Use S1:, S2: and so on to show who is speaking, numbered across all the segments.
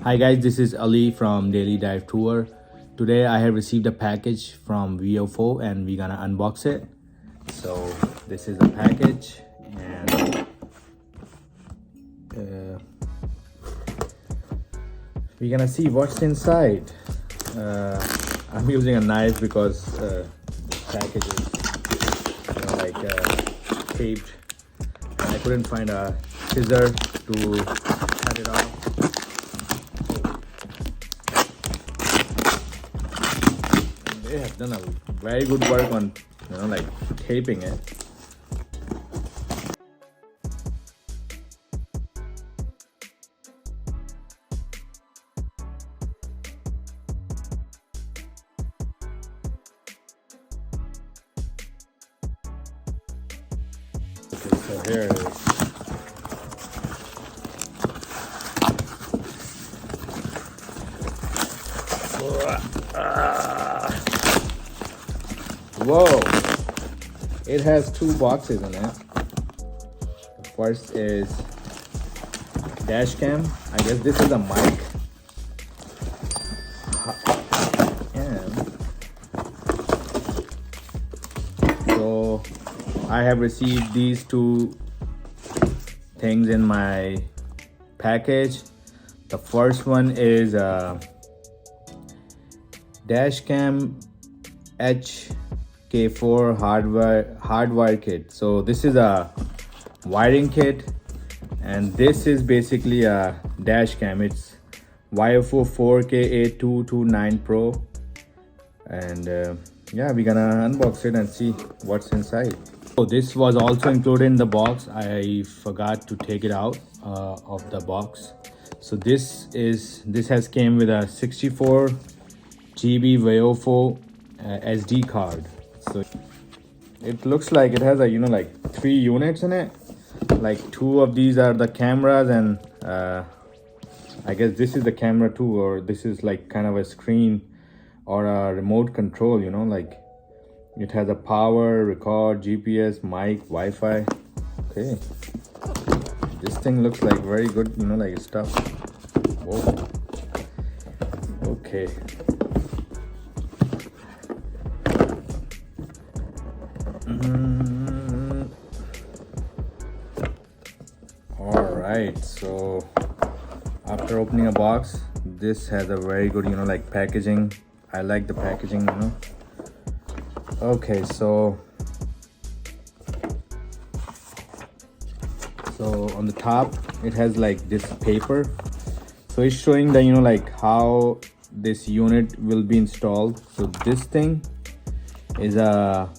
S1: Hi guys, this is Ali from Daily Dive Tour. Today I have received a package from Viofo and we're gonna unbox it. So this is the package and we're gonna see what's inside. I'm using a knife because the package is taped and I couldn't find a scissor to cut it off. They have done a very good work on taping it. Okay, so here it is. Whoa, it has two boxes in it. The first is Dashcam. I guess this is a mic. And so I have received these two things in my package. The first one is Dashcam HK4 hardwire kit. So this is a wiring kit and this is basically a dash cam. It's Viofo 4K A229 Pro and yeah, we're gonna unbox it and see what's inside. So this was also included in the box. I forgot to take it out of the box. So this has came with a 64 GB Viofo SD card. So it looks like it has a 3 units in it. Like 2 of these are the cameras and I guess this is the camera too, or this is like kind of a screen or a remote control, like it has a power, record, GPS, mic, Wi-Fi. Okay, this thing looks like very good, like stuff. Whoa. Okay. All right, so after opening a box, this has a very good packaging. I like the packaging. Okay, so on the top it has like this paper, so it's showing the how this unit will be installed. So this thing is a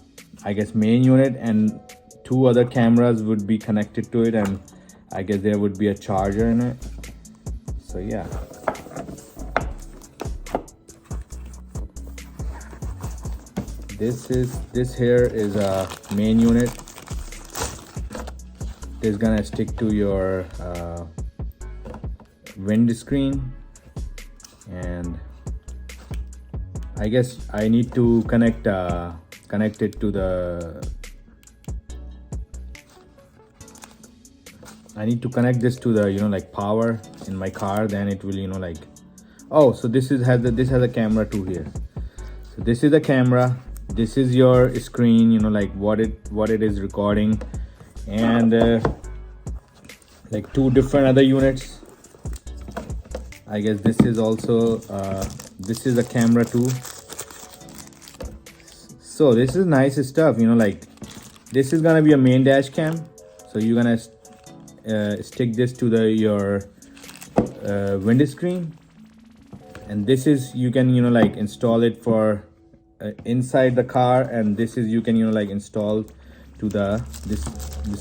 S1: I guess main unit and 2 other cameras would be connected to it, and I guess there would be a charger in it. So yeah, this here is a main unit. This is gonna stick to your windscreen, and I guess I need to connect it to the I need to connect this to the power in my car, then it will oh, so this has a camera too here. So this is the camera, this is your screen, what it is recording, and like 2 different other units. I guess this is also this is a camera too. So this is nice stuff, this is gonna be a main dash cam. So you're gonna stick this to your windscreen, and this is you can install it for inside the car, and this is you can install to this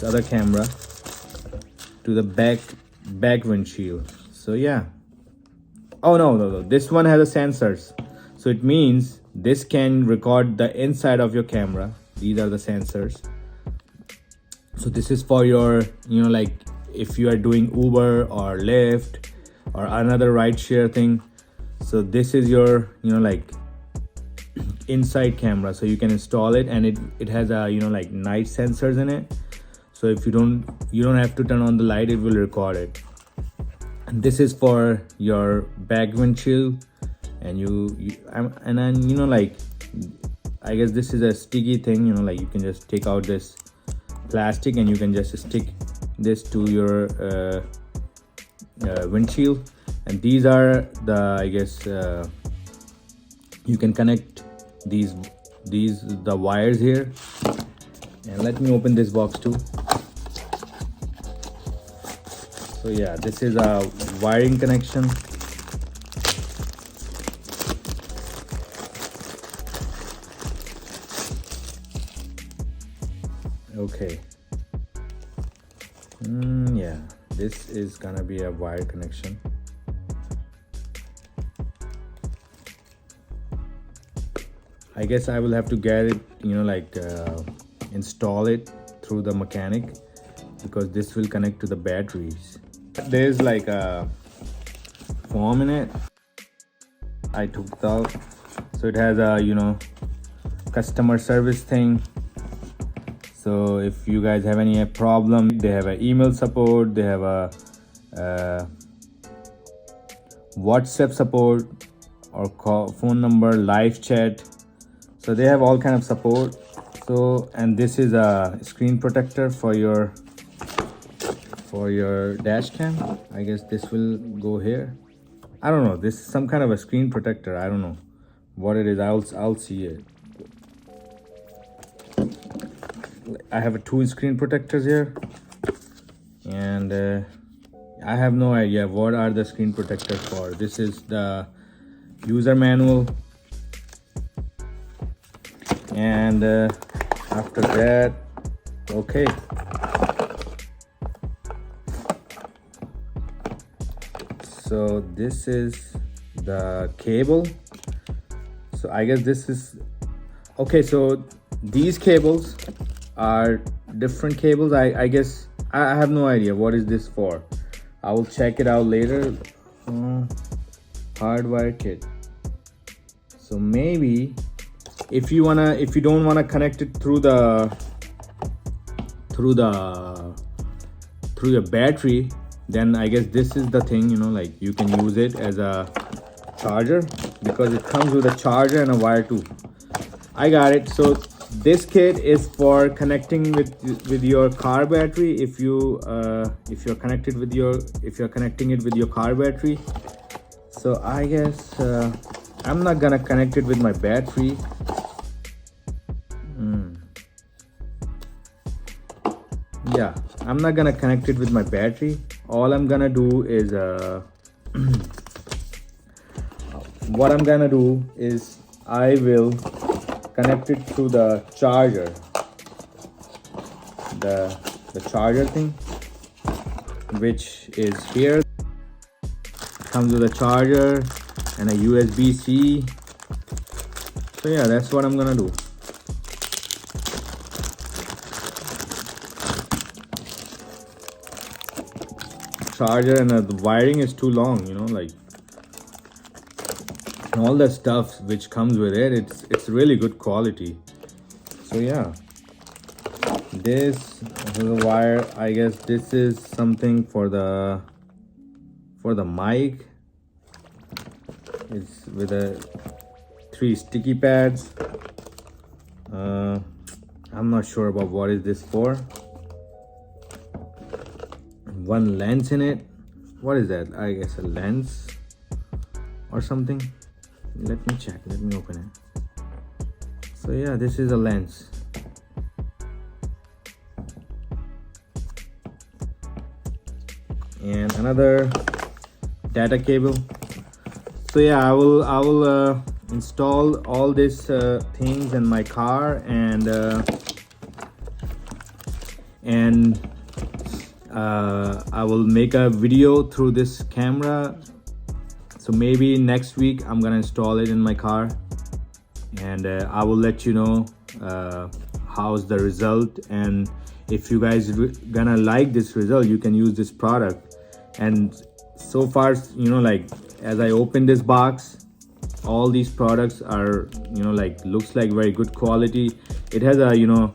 S1: other camera to the back windshield. So yeah. Oh no, this one has a sensors, so it means this can record the inside of your camera. These are the sensors. So this is for your if you are doing Uber or Lyft or another ride share thing. So this is your inside camera, so you can install it, and it has a night sensors in it. So if you don't have to turn on the light, it will record it. And this is for your back windshield. And and then, you know, like, I guess this is a sticky thing, you know, like you can just take out this plastic and you can just stick this to your windshield. And these are the, I guess, you can connect these the wires here. And let me open this box too. So yeah, this is a wiring connection. Okay. Yeah, this is gonna be a wire connection. I guess I will have to get it, you know, like install it through the mechanic, because this will connect to the batteries. There's like a foam in it. I took it out. So it has a, you know, customer service thing. So if you guys have any problem, they have an email support, they have a WhatsApp support, or call, phone number, live chat. So they have all kind of support. So, and this is a screen protector for your dash cam. I guess this will go here. I don't know, this is some kind of a screen protector. I don't know what it is. I'll see it. I have two screen protectors here, and I have no idea what are the screen protectors for. This is the user manual, and after that, okay, so this is the cable. So I guess this is okay. So these cables are different cables. I guess I have no idea what is this for. I will check it out later. Hardwire kit. So maybe if you don't wanna connect it through your battery, then I guess this is the thing, you know, like you can use it as a charger, because it comes with a charger and a wire too. I got it. So this kit is for connecting with your car battery. If you're connecting it with your car battery. So I guess I'm not gonna connect it with my battery. Yeah, I'm not gonna connect it with my battery. All I'm gonna do is what I'm gonna do is I will connect it to the charger, the charger thing, which is here. Comes with a charger and a USB-C. So yeah, that's what I'm gonna do. Charger, and the wiring is too long, you know, like, and all the stuff which comes with it, it's really good quality. So yeah, this is a wire. I guess this is something for the mic. It's with 3 sticky pads. I'm not sure about what is this for. One lens in it. What is that? I guess a lens or something. Let me check. Let me open it. So yeah, this is a lens. And another data cable. So yeah, I will install all these things in my car, and I will make a video through this camera. So maybe next week I'm gonna install it in my car, and I will let you know how's the result. And if you guys gonna like this result, you can use this product. And so far, you know, like, as I open this box, all these products are, you know, like, looks like very good quality. It has a, you know,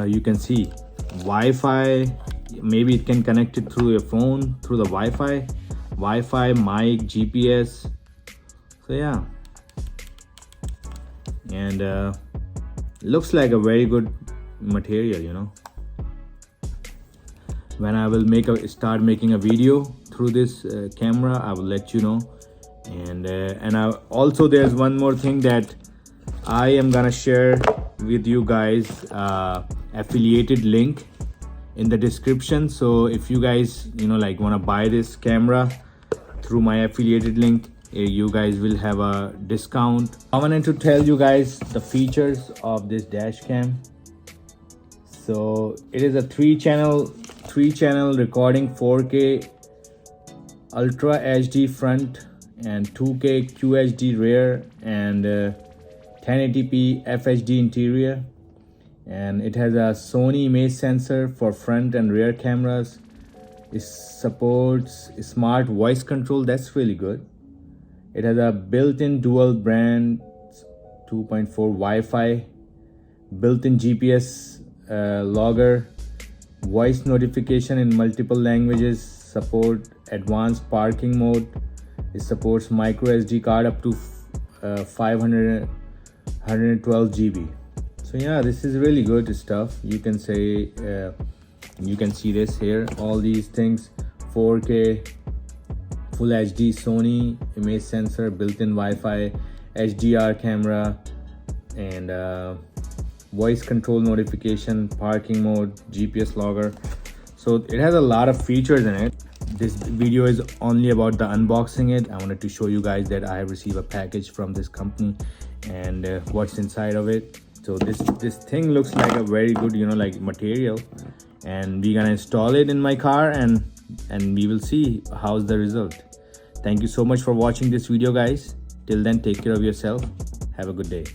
S1: you can see Wi-Fi. maybe it can connect it through your phone, through the Wi-Fi, mic, GPS. So yeah, and looks like a very good material, you know. When I will start making a video through this camera, I will let you know. And also there's one more thing that I am gonna share with you guys, affiliated link in the description. So if you guys, you know, like want to buy this camera through my affiliated link, you guys will have a discount. I wanted to tell you guys the features of this dash cam. So it is a three channel recording, 4K Ultra HD front and 2K QHD rear, and 1080p FHD interior. And it has a Sony image sensor for front and rear cameras. It supports smart voice control, that's really good. It has a built-in dual band 2.4 Wi-Fi, built-in GPS logger, voice notification in multiple languages, support advanced parking mode. It supports micro SD card up to 112 GB. So yeah, this is really good stuff. You can say, you can see this here, all these things: 4K, Full HD, Sony image sensor, built-in Wi-Fi, HDR camera, and voice control notification, parking mode, GPS logger. So it has a lot of features in it. This video is only about the unboxing it. I wanted to show you guys that I have received a package from this company and what's inside of it. So this thing looks like a very good, you know, like material, and we're gonna install it in my car and we will see how's the result. Thank you so much for watching this video, guys. Till then, take care of yourself. Have a good day.